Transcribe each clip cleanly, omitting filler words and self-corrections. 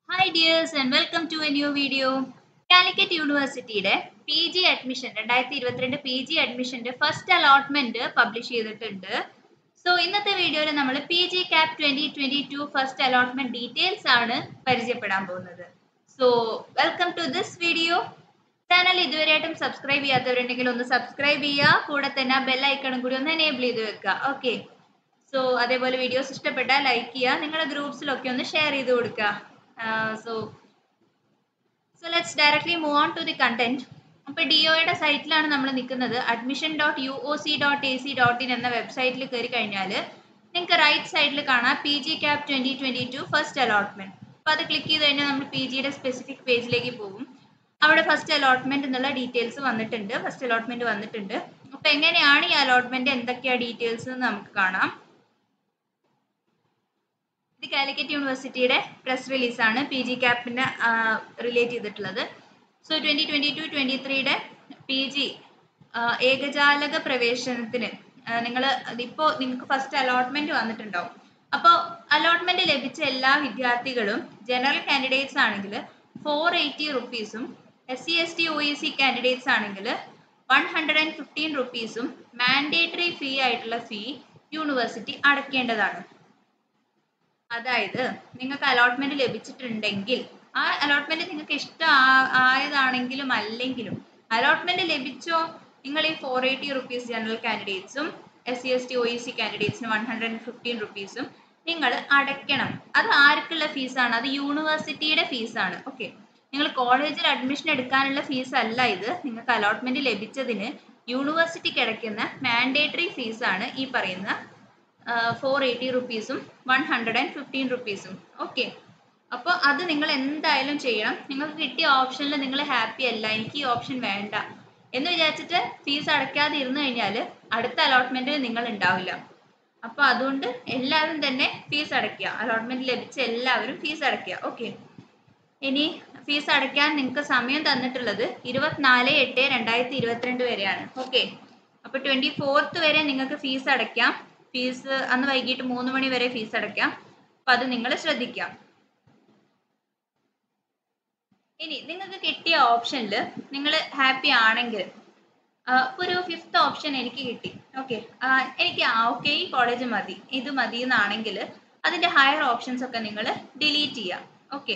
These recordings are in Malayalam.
Hi dears and welcome to a new video. Calicut University PG admission 2022 PG admission first allotment publish ചെയ്തിട്ടുണ്ട്. So ഇന്നത്തെ വീഡിയോയിൽ നമ്മൾ PGCAP 2022 first allotment details ആണ് പരിചയപ്പെടാൻ പോകുന്നത്. So welcome to this video. Channel ഇതുവരെയായിട്ടും സബ്സ്ക്രൈബ് ചെയ്യാത്തവരുണ്ടെങ്കിൽ ഒന്ന് സബ്സ്ക്രൈബ് ചെയ്യുക, കൂടെ തന്നെ ബെൽ ഐക്കണും കൂടി ഒന്ന് എനേബിൾ ചെയ്ത് വെക്കുക. ഓക്കെ, സോ അതേപോലെ വീഡിയോസ് ഇഷ്ടപ്പെട്ടാൽ ലൈക്ക് ചെയ്യുക, നിങ്ങളുടെ ഗ്രൂപ്പ്സിലൊക്കെ ഒന്ന് ഷെയർ ചെയ്ത് കൊടുക്കുക. So let's directly move on to the content. അപ്പോൾ ഡിഒയുടെ സൈറ്റിലാണ് നമ്മൾ നിൽക്കുന്നത്. admission.uoc.ac.in എന്ന വെബ്സൈറ്റിൽ കയറി കഴിഞ്ഞാൽ നിങ്ങൾക്ക് റൈറ്റ് സൈഡിൽ കാണാം PGCAP 2022 ഫസ്റ്റ് അലോട്ട്മെന്റ്. അപ്പോൾ അത് ക്ലിക്ക് ചെയ്ത് കഴിഞ്ഞാൽ നമ്മൾ PGയുടെ സ്പെസിഫിക് പേജിലേക്ക് പോകും. അവിടെ ഫസ്റ്റ് അലോട്ട്മെന്റ് എന്നുള്ള ഡീറ്റെയിൽസ് വന്നിട്ടുണ്ട്, ഫസ്റ്റ് അലോട്ട്മെന്റ് വന്നിട്ടുണ്ട്. അപ്പോൾ എങ്ങനെയാണ് ഈ അലോട്ട്മെന്റ്, എന്തൊക്കെയാണ് ഡീറ്റെയിൽസ് എന്ന് നമുക്ക് കാണാം. ഇത് കാലിക്കറ്റ് യൂണിവേഴ്സിറ്റിയുടെ പ്രസ് റിലീസാണ് PGCAPനെ റിലേറ്റ് ചെയ്തിട്ടുള്ളത്. സോ 2022-23 PG ഏകജാലക പ്രവേശനത്തിന് നിങ്ങൾക്ക് ഫസ്റ്റ് അലോട്ട്മെന്റ് വന്നിട്ടുണ്ടാവും. അപ്പോൾ അലോട്ട്മെന്റ് ലഭിച്ച എല്ലാ വിദ്യാർത്ഥികളും ജനറൽ കാൻഡിഡേറ്റ്സ് ആണെങ്കിൽ 480 റുപ്പീസും, SC/ST OEC കാൻഡിഡേറ്റ്സ് ആണെങ്കിൽ 115 റുപ്പീസും മാൻഡേറ്ററി ഫീ ആയിട്ടുള്ള ഫീ യൂണിവേഴ്സിറ്റി അടയ്ക്കേണ്ടതാണ്. അതായത് നിങ്ങൾക്ക് അലോട്ട്മെന്റ് ലഭിച്ചിട്ടുണ്ടെങ്കിൽ ആ അലോട്ട്മെന്റ് നിങ്ങൾക്ക് ഇഷ്ടമായതാണെങ്കിലും അല്ലെങ്കിലും അലോട്ട്മെന്റ് ലഭിച്ചോ, നിങ്ങൾ ഈ 480 റുപ്പീസ് ജനറൽ കാൻഡിഡേറ്റ്സും SC/ST OEC കാൻഡിഡേറ്റ്സിന് 115 റുപ്പീസും നിങ്ങൾ അടയ്ക്കണം. അത് ആർക്കുള്ള ഫീസാണ്? അത് യൂണിവേഴ്സിറ്റിയുടെ ഫീസാണ്. ഓക്കെ, നിങ്ങൾ കോളേജിൽ അഡ്മിഷൻ എടുക്കാനുള്ള ഫീസ് അല്ല ഇത്. നിങ്ങൾക്ക് അലോട്ട്മെന്റ് ലഭിച്ചതിന് യൂണിവേഴ്സിറ്റിക്ക് അടയ്ക്കുന്ന മാൻഡേറ്ററി ഫീസാണ് ഈ പറയുന്ന 480 റുപ്പീസും 115 റുപ്പീസും. ഓക്കെ, അപ്പോൾ അത് നിങ്ങൾ എന്തായാലും ചെയ്യണം. നിങ്ങൾക്ക് കിട്ടിയ ഓപ്ഷനിൽ നിങ്ങൾ ഹാപ്പി അല്ല, എനിക്ക് ഈ ഓപ്ഷൻ വേണ്ട എന്ന് വിചാരിച്ചിട്ട് ഫീസ് അടയ്ക്കാതെ ഇരുന്ന് കഴിഞ്ഞാൽ അടുത്ത അലോട്ട്മെന്റിൽ നിങ്ങൾ ഉണ്ടാവില്ല. അപ്പോൾ അതുകൊണ്ട് എല്ലാവരും തന്നെ ഫീസ് അടയ്ക്കുക. അലോട്ട്മെന്റ് ലഭിച്ച എല്ലാവരും ഫീസ് അടയ്ക്കുക. ഓക്കെ, ഇനി ഫീസ് അടയ്ക്കാൻ നിങ്ങൾക്ക് സമയം തന്നിട്ടുള്ളത് 24/8/2022 വരെയാണ്. ഓക്കെ, അപ്പോൾ 24th വരെ നിങ്ങൾക്ക് ഫീസ് അടയ്ക്കാം. ഫീസ് അന്ന് വൈകിട്ട് 3 മണി വരെ ഫീസ് അടയ്ക്കാം. അപ്പം അത് നിങ്ങൾ ശ്രദ്ധിക്കാം. ഇനി നിങ്ങൾക്ക് കിട്ടിയ ഓപ്ഷനിൽ നിങ്ങൾ ഹാപ്പി ആണെങ്കിൽ ഒരു 5th ഓപ്ഷൻ എനിക്ക് കിട്ടി. ഓക്കെ, എനിക്ക് ഓക്കെ ഈ കോളേജ് മതി, ഇത് മതി എന്നാണെങ്കിൽ അതിൻ്റെ ഹയർ ഓപ്ഷൻസ് ഒക്കെ നിങ്ങൾ ഡിലീറ്റ് ചെയ്യുക. ഓക്കെ,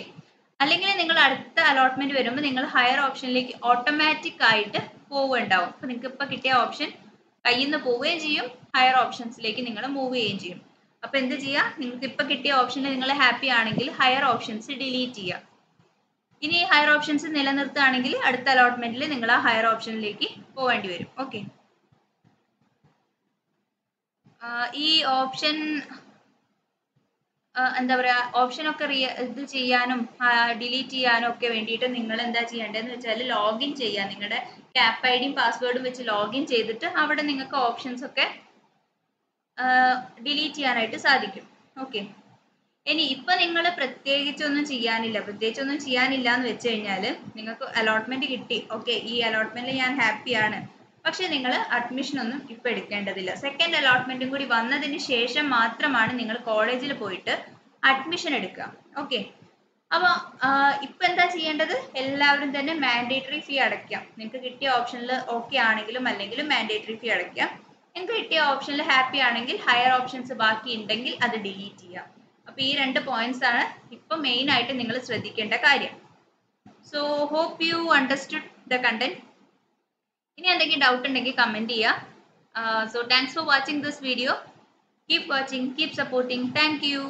അല്ലെങ്കിൽ നിങ്ങൾ അടുത്ത അലോട്ട്മെന്റ് വരുമ്പോൾ നിങ്ങൾ ഹയർ ഓപ്ഷനിലേക്ക് ഓട്ടോമാറ്റിക് ആയിട്ട് പോവുകയുണ്ടാവും. അപ്പോൾ നിങ്ങൾക്ക് ഇപ്പോൾ കിട്ടിയ ഓപ്ഷൻ കയ്യിൽ നിന്ന് പോവുകയും ചെയ്യും, ഹയർ ഓപ്ഷൻസിലേക്ക് നിങ്ങൾ മൂവ് ചെയ്യുകയും ചെയ്യും. അപ്പോൾ എന്ത് ചെയ്യുക, നിങ്ങൾക്ക് ഇപ്പോൾ കിട്ടിയ ഓപ്ഷനിൽ നിങ്ങൾ ഹാപ്പി ആണെങ്കിൽ ഹയർ ഓപ്ഷൻസ് ഡിലീറ്റ് ചെയ്യുക. ഇനി ഹയർ ഓപ്ഷൻസ് നിലനിർത്തുകയാണെങ്കിൽ അടുത്ത അലോട്ട്മെന്റിൽ നിങ്ങൾ ആ ഹയർ ഓപ്ഷനിലേക്ക് പോവേണ്ടി വരും. ഓക്കെ, ഈ ഓപ്ഷൻ എന്താ പറയുക, ഓപ്ഷനൊക്കെ ഇത് ചെയ്യാനും ഡിലീറ്റ് ചെയ്യാനും ഒക്കെ വേണ്ടിയിട്ട് നിങ്ങൾ എന്താ ചെയ്യേണ്ടതെന്ന് വെച്ചാൽ ലോഗിൻ ചെയ്യുക. നിങ്ങളുടെ CAP ID-യും പാസ്വേഡും വെച്ച് ലോഗിൻ ചെയ്തിട്ട് അവിടെ നിങ്ങൾക്ക് ഓപ്ഷൻസ് ഒക്കെ ഡിലീറ്റ് ചെയ്യാനായിട്ട് സാധിക്കും. ഓക്കെ, ഇനി ഇപ്പം നിങ്ങൾ പ്രത്യേകിച്ചൊന്നും ചെയ്യാനില്ല എന്ന് വെച്ച് കഴിഞ്ഞാൽ നിങ്ങൾക്ക് അലോട്ട്മെന്റ് കിട്ടി. ഓക്കെ, ഈ അലോട്ട്മെന്റിൽ ഞാൻ ഹാപ്പിയാണ്, പക്ഷെ നിങ്ങൾ അഡ്മിഷൻ ഒന്നും ഇപ്പം എടുക്കേണ്ടതില്ല. സെക്കൻഡ് അലോട്ട്മെന്റും കൂടി വന്നതിന് ശേഷം മാത്രമാണ് നിങ്ങൾ കോളേജിൽ പോയിട്ട് അഡ്മിഷൻ എടുക്കുക. ഓക്കെ, അപ്പോൾ ഇപ്പം എന്താ ചെയ്യേണ്ടത്, എല്ലാവരും തന്നെ മാൻഡേറ്ററി ഫീ അടയ്ക്കാം. നിങ്ങൾക്ക് കിട്ടിയ ഓപ്ഷനിൽ ഓക്കെ ആണെങ്കിലും അല്ലെങ്കിലും മാൻഡേറ്ററി ഫീ അടയ്ക്കാം. നിങ്ങൾക്ക് കിട്ടിയ ഓപ്ഷനിൽ ഹാപ്പി ആണെങ്കിൽ ഹയർ ഓപ്ഷൻസ് ബാക്കി ഉണ്ടെങ്കിൽ അത് ഡിലീറ്റ് ചെയ്യാം. അപ്പോൾ ഈ 2 പോയിന്റ്സ് ആണ് ഇപ്പം മെയിൻ ആയിട്ട് നിങ്ങൾ ശ്രദ്ധിക്കേണ്ട കാര്യം. So hope you understood the content. ഇനി എന്തെങ്കിലും ഡൗട്ട് ഉണ്ടെങ്കിൽ കമന്റ് ചെയ്യുക. So thanks for watching this video. Keep watching, keep supporting. Thank U.